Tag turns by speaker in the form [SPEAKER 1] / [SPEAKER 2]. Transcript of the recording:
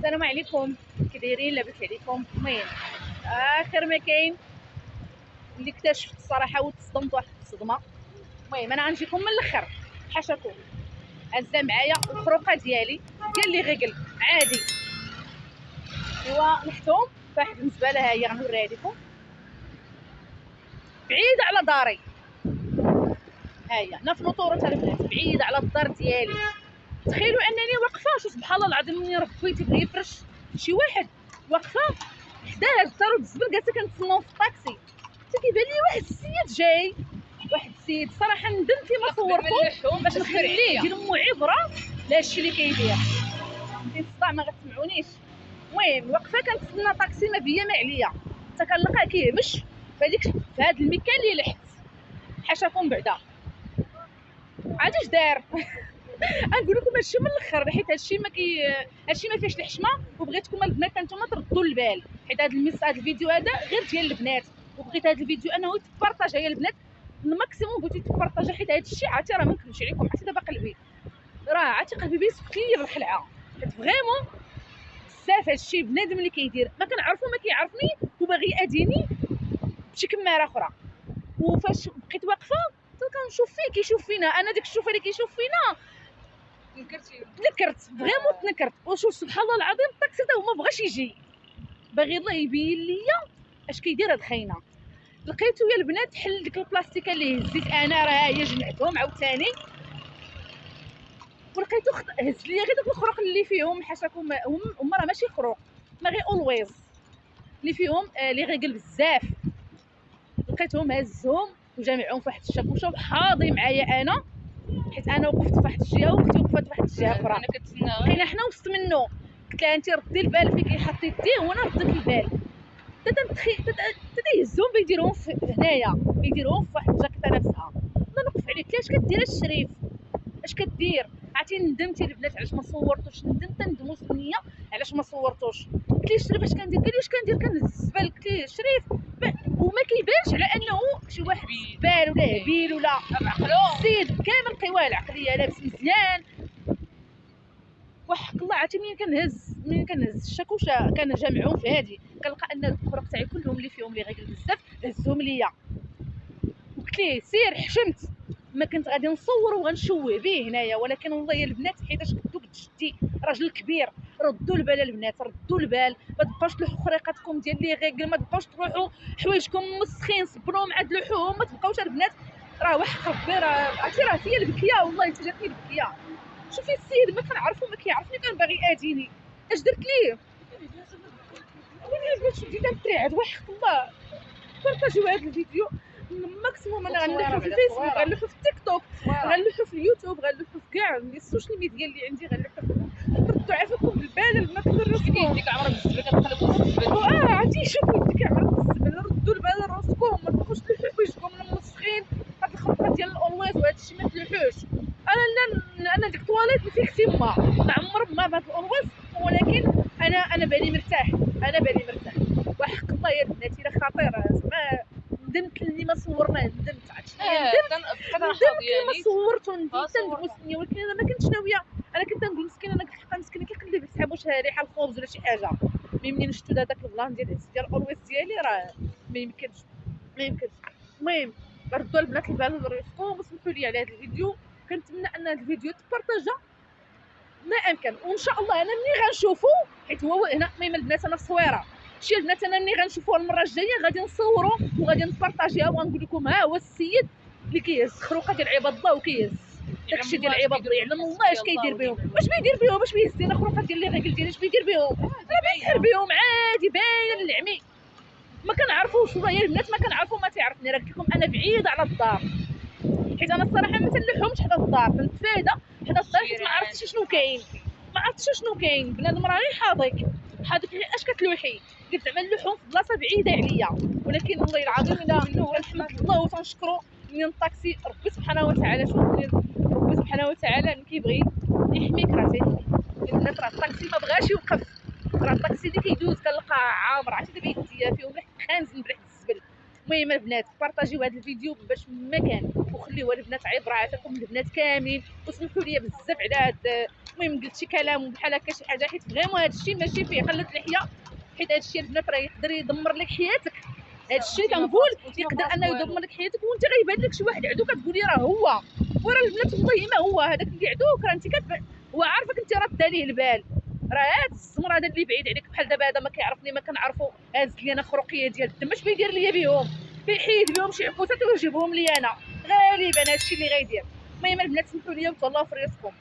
[SPEAKER 1] السلام عليكم، كي دايرين؟ لاباس عليكم؟ المهم اخر ما كاين اللي اكتشفت الصراحه وتصدمت واحد الصدمه. المهم انا غنجيكم من الاخر حاشاكم. هزه معايا الخروقه ديالي ديال لي غيكل عادي، ايوا نحتهم فواحد المزبله. ها هي غنوريها لكم بعيده على داري. ها هي هنا في لوطوروط البنات، بعيده على الدار ديالي. تخيلوا انني واقفه، شو سبحان الله العظيم، مني ربي تيبغي يفرش شي واحد واقفه حدا هاد الدار والزبل، جالسه كنتسناو في الطاكسي. حتى كيبان لي واحد السيد جاي، واحد السيد صراحه ندمت ما صورتو باش نخليه يدير مو عبره لهادشي اللي كيدير. فهمتي الصداع ما غتسمعونيش. المهم واقفه كنتسنى طاكسي ما بيا ما عليا، حتى كنلقاه كيهبش في هاد المكان اللي لحت. حاشاكم بعدا عاد اش دار. غنقول لكم هادشي من الاخر، حيت هادشي ما فيهش الحشمه، وبغيتكم البنات نتوما تردوا البال، حيت هاد الفيديو هذا غير ديال البنات، وبغيت هاد الفيديو انه يتبارطاجا يا البنات الماكسيموم، بغيتو تبارطاجا، حيت هادشي عرفتي راه ما نكذبش عليكم، عرفتي دابا قلبي بيسكت ليا بالخلعه، حيت فريمون بزاف هادشي بنادم اللي كيدير ما كنعرفو ما كيعرفني وباغي ياديني بشي كماره اخرى. وفاش بقيت واقفه كنشوف فيه كيشوف فينا، انا ديك الشوفه اللي كيشوف فينا تنكرت فريمون تنكرت. وشوف سبحان الله العظيم الطاكسي تا هو ما بغاش يجي، باغي الله يبين ليا اش كيدير هاد الخاينه. لقيتو يا البنات حل ديك البلاستيكه اللي هزيت انا، راه هي جمعتهم عاوتاني، ولقيتو هز ليا غير دوك الخروق اللي فيهم حاشاكم. هما راه ماشي خروق، ما غير اولويز اللي فيهم لي غيقل بزاف. لقيتهم هزهم وجامعهم في واحد الشاكوشه وحاضي معايا انا، حيت انا وقفت في واحد الجهه واختي وقفت في واحد الجهه اخرى، انا كنتسنى بقينا حنا وسط منه. قلت لها انت ردي البال فين كيحط يديه وانا رديت البال. يهزهم بيديرهم هنايا، بيديرهم في واحد الجاكيطه نفسها. انا نوقف عليه، قلت اش كدير الشريف، اش كدير؟ عرفتي ندمتي البنات علاش ما صورتوش، ندموا سنيه علاش ما صورتوش. قلت لي شريف اش كندير؟ قال لي اش كندير؟ كنهز الزبال. قلت ليه شريف وما كيبانش على انه شي واحد زبال ولا هبيل ولا معقلو، السيد كامل قواه العقليه، لابس مزيان وحق الله. عرفتي منين كنهز الشاكوشه كنجمعهم في هادي، كنلقى ان الخروق تاعي كلهم اللي فيهم لي غيقل بزاف هزهم ليا. قلت ليه سير، حشمت ما كنت غادي نصور وغنشوه به هنايا، ولكن والله يا البنات حيتاش كنتو جدي راجل كبير، ردوا البال البنات، ردوا البال، ما تبقاوش تلوحوا خريقاتكم ديال لي غيقل، ما تبقاوش تروحوا حوايجكم مسخين صبروهم عاد لوحوهم، ما تبقاوش البنات. راه وحق ربي، راه عرفتي راه فيا البكيه، والله انت جاتني البكيه. شوفي السيد ما كنعرفو ما كيعرفني، كان باغي ياديني. اش درت ليه؟ باش بديت نترعد وحق الله. بارطاجيو هذا الفيديو ماكسيموم، انا غنلوحو في الفيسبوك، غنلوحو في التيك توك، غنلوحو في اليوتيوب، غنلوحو في كاع لي السوشيال ميديا اللي عندي، غنلوحو. ردوا عافاكم بالبال البنات لراسكم، يديك عمرك بالزبل كتقلبوا في الزبل. عرفتي شوفوا يديك عمرك بالزبل، ردوا البال لراسكم، ما تبقاوش تلوحوا حوايجكم المسخين. هاد الخلطه ديال الاولويز وهذا الشيء ما تلوحوش. انا ديك الطواليت اللي فيه تما ما عمر ما بهاد الاولويز، ولكن انا بالي مرتاح، وحق الله يا بناتي راه خطير. زعما ندمت اني ما صورنا، ندمت عرفتي ندمت ما صورت وندمت ندوز النيه، ولكن انا ما كنتش ناويه. انا كنت نقول مسكينه، انا قلت لها مسكينه كيقلب يسحب واش ريحه الخبز ولا شي حاجه. منين شفتو داك البلان ديال الاولويز ديالي راه ما يمكنش. المهم ردوا البنات البال لراسكم، وسمحوا لي على هذا الفيديو. كنتمنى ان هذا الفيديو تبارطاجا ما امكن، وان شاء الله انا ملي غنشوفو، حيت هو هنا المهم البنات انا في صويره، شي البنات انا ملي غنشوفوها المره الجايه غادي نصورو وغادي نبارطاجيها وغنقول لكم ها هو السيد اللي كيهز خروقه ديال عباد الله وكيهز داكشي ديال عباد الله، يعلم الله اش كيدير بهم، واش بيدير بهم، واش بيهز لنا خروقه ديال اللي غيقل ديالي، اش بيدير بهم؟ راه بيسحر بهم عادي باين العمي. ما كنعرفوش والله يا البنات، ما كنعرفو، ما تيعرفني. راه قلت لكم انا بعيده على الدار، حيت انا الصراحه ما تنلوحهمش حدا الدار، تنتفادا حدا الدار، حيت ما عرفتش شنو كاين، بنادم راه غير حاضيك غير اش كتلوحي. قلت زعما نلوحهم في بلاصه بعيده عليا، ولكن والله العظيم الا كنحمد الله وتنشكرو من الطاكسي. ربي سبحانه وتعالى، شوف ربي سبحانه وتعالى كيبغي يحميك، راه تيحميك البنات. راه الطاكسي ما بغاش يوقف، راه الطاكسي اللي كيدوز كنلقى عامر، عرفتي دابا يديا فيهم ريحه خانزين بريحه الزبل. المهم البنات بارطاجيو هذا الفيديو باش ما كان، وخليوها البنات عبره عافاكم البنات كاملين، وسمحوا لي بزاف على هاد المهم قلت شي كلام بحال هكا شي حاجه، حيت فريمون هادشي ماشي فيه خلت لحيه، حيت هادشي البنات راه يقدر يدمر لك حياتك. هادشي كنقول يقدر انه يدمر لك حياتك، وانت غيبان لك شي واحد عدو كتقولي راه هو، وراه البنات والله ما هو هذاك اللي عدوك، راه انت هو عارفك انت راه داليه البال، راه هاد الزمر هذا اللي بعيد عليك بحال دابا هذا ما كيعرفني ما كنعرفو، هاز لي انا خروقيه ديال الدم، اش بيدير ليا بهم؟ بيحيد بهم شي عكوسات ويجيبهم لي انا غالبا هادشي اللي غيدير. المهم البنات سمحوا لي وتهلاو في راسكم.